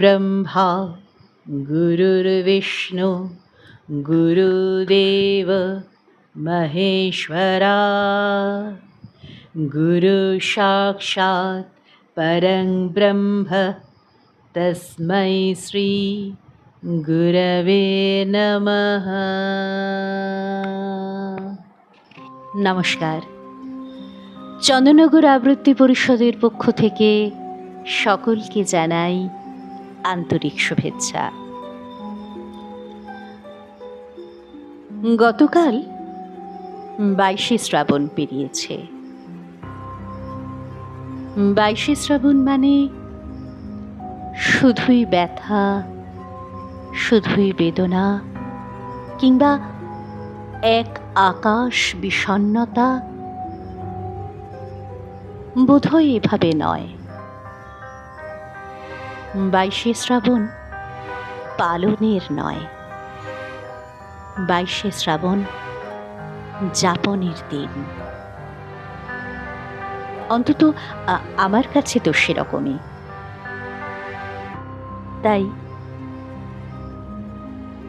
गुरुर्ब्रह्मा गुरुर्विष्णु गुरुदेव महेश्वरा गुरु साक्षात् परं ब्रह्म तस्मै श्री गुरवे नमः। নমস্কার। চন্দননগর আবৃত্তি পরিষদের পক্ষ থেকে সকলকে জানাই আন্তরিক শুভেচ্ছা। গতকাল 22শে শ্রাবণ পেরিয়েছে। 22শে শ্রাবণ মানে শুধুই ব্যথা, শুধুই বেদনা, কিংবা এক আকাশ বিষণ্ণতা? বোধহয় এভাবে নয়। 22শে শ্রাবণ পালনের নয়, 22শে শ্রাবণ যাপনের দিন। অন্তত আমার কাছে তো সেরকমই। তাই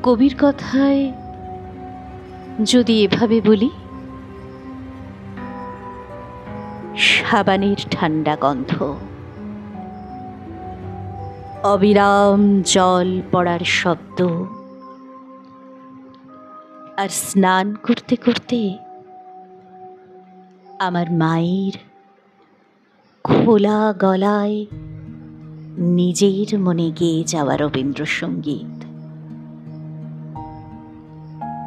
কবির কথায় যদি এভাবে বলি, সাবানের ঠান্ডা গন্ধ, অবিরাম জল পড়ার শব্দ, আর স্নান করতে করতে আমার মায়ের খোলা গলায় নিজের মনে গেয়ে যাওয়া রবীন্দ্রসঙ্গীত।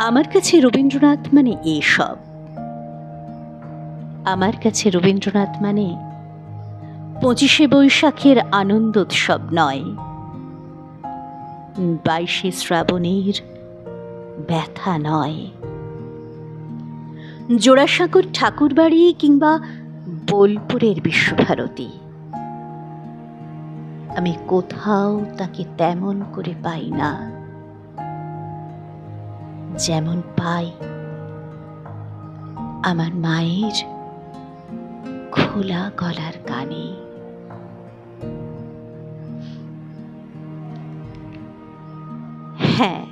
আমার কাছে রবীন্দ্রনাথ মানে এসব। আমার কাছে রবীন্দ্রনাথ মানে 25শে বৈশাখের আনন্দোৎসব নয়, 22শে শ্রাবণের ব্যথা নয়, জোড়াসাঁকোর ঠাকুরবাড়ি কিংবা বোলপুরের বিশ্বভারতী। আমি কোথাও তাকে তেমন করে পাই না যেমন পাই আমার মায়ের খোলা গলার গানে। হ্যাঁ,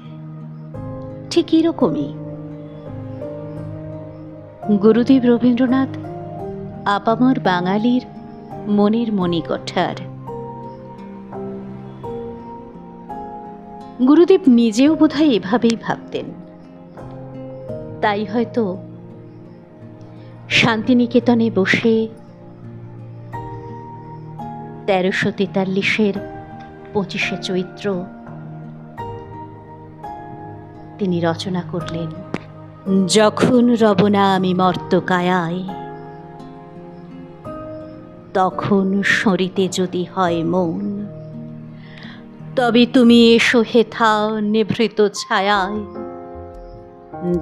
ঠিক এরকমই। গুরুদেব রবীন্দ্রনাথ আপামর বাঙালির মনের মণিকঠার। গুরুদেব নিজেও বোধহয় এভাবেই ভাবতেন। তাই হয়তো শান্তিনিকেতনে বসে 1343-এর 25শে চৈত্র তিনি রচনা করলেন, যখন রবনা আমি মর্তকায়ায়, তখন সরিতে যদি হয় মন, তবে তুমি এসো হেথা নিভৃত ছায়ায়,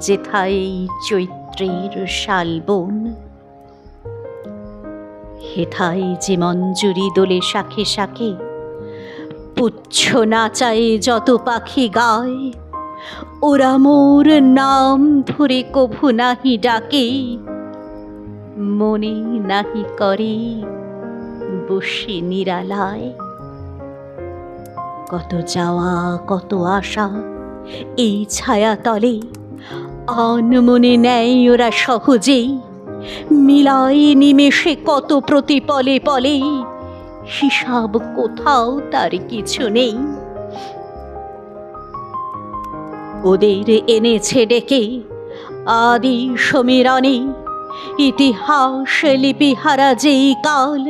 যেথায় চৈত্রের শালবন, হেথায় যে মঞ্জুরি দোলে শাখে শাখে, পুচ্ছ নাচায়ে যত পাখি গায়, ওরা মোর নাম ধরে কভু নাহি ডাকে, মনে নাহি করে বসে নিরালায়। কত যাওয়া কত আশা এই ছায়া তলে, অনমনে নেয় ওরা সহজেই, মিলায় নিমেষে কত প্রতিপলে পলে, হিসাব কোথাও তার কিছু নেই। ওদের এনেছে ডেকে আদি সমীরণে, ইতিহাস লিপিহারা যেই কাল,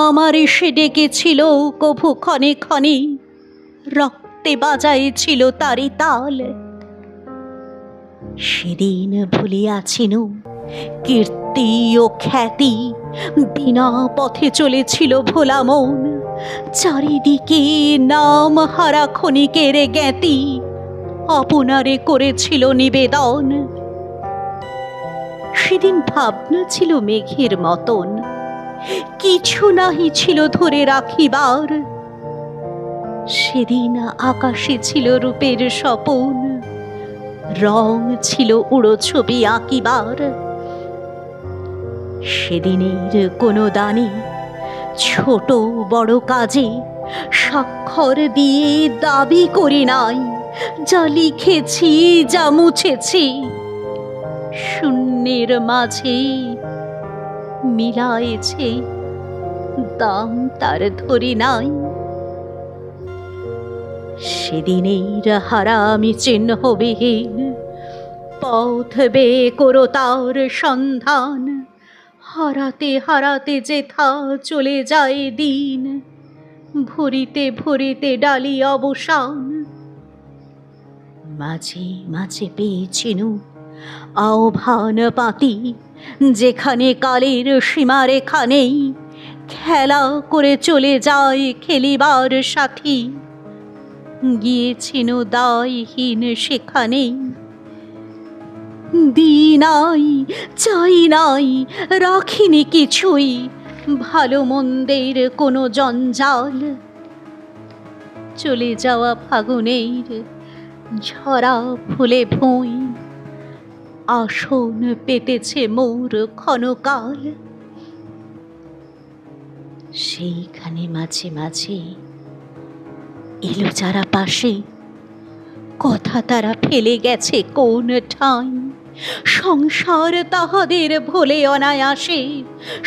আমার সে ডেকেছিল কভু ক্ষণে ক্ষণে, রক্তে বাজাইছিল তারি তাল। সেদিন ভুলিয়াছিনু কীর্তি ও খ্যাতি, বিনা পথে চলেছিল ভোলা মন, চারিদিকে নাম হারা ক্ষণিকের জ্ঞাতি, আপনারে করেছিল নিবেদন। সেদিন ভাবনা ছিল মেঘের মতন, কিছু নাহি ছিল ধরে রাখিবার। সেদিন আকাশে ছিল রূপের স্বপন, রং ছিল উড়ো ছবি আঁকিবার। সেদিনের কোনো দানে ছোট বড় কাজে স্বাক্ষর দিয়ে দাবি করি নাই, যা লিখেছি যা মুছেছি শূন্যের মাঝে মিলায়েছে, দাম তার ধরি নাই। সেদিনের হারামি চিহ্নবিহীন পথ বে করো তার সন্ধান, হারাতে হারাতে যেথা চলে যায় দিন, ভরিতে ভরিতে ডালি অবসান। মাঝে মাঝে পেয়েছিনু আহ্বান পাতি, যেখানে কালের সীমারেখা নেই, খেলা করে চলে যায় খেলিবার সাথী, গিয়েছিনু দায়হীন সেখানেই। দিই নাই, চাই নাই, রাখিনি কিছুই, ভালো মন্দের কোনো জঞ্জাল। চলে যাওয়া ফাগুনের ঝরা ফুলে ভুঁই, আসন পেতেছে মোর ক্ষণকাল। সেইখানে মাঝে মাঝে এলো যারা পাশে, কথা তারা ফেলে গেছে কোন ঠাঁই, সংসার তাহাদের ভোলে অনায়াসে,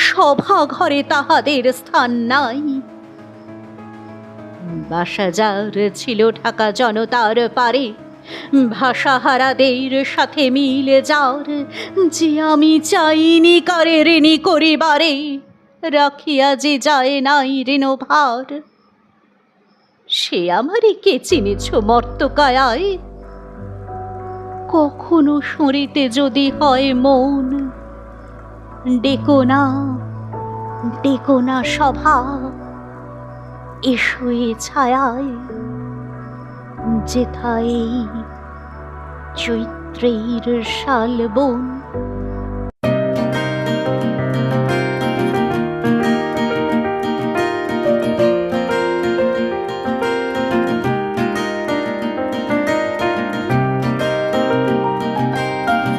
সভা ঘরে তাহাদের স্থান নাই। বাসা যার ছিল ঢাকা জনতার পারে, ভাষাহারাদের সাথে মিলে যার, যে আমি চাইনি কারে ঋণী করিবারে, রাখিয়া যে যায় নাই ঋণভার। সে আমারই কে চিনেছ মর্তকায়, কখনো শুঁড়িতে যদি হয় মন, ডেকো না, ডেকো না সভা, এসো এ ছায়ায়, যেথায় চৈত্রের শালবন।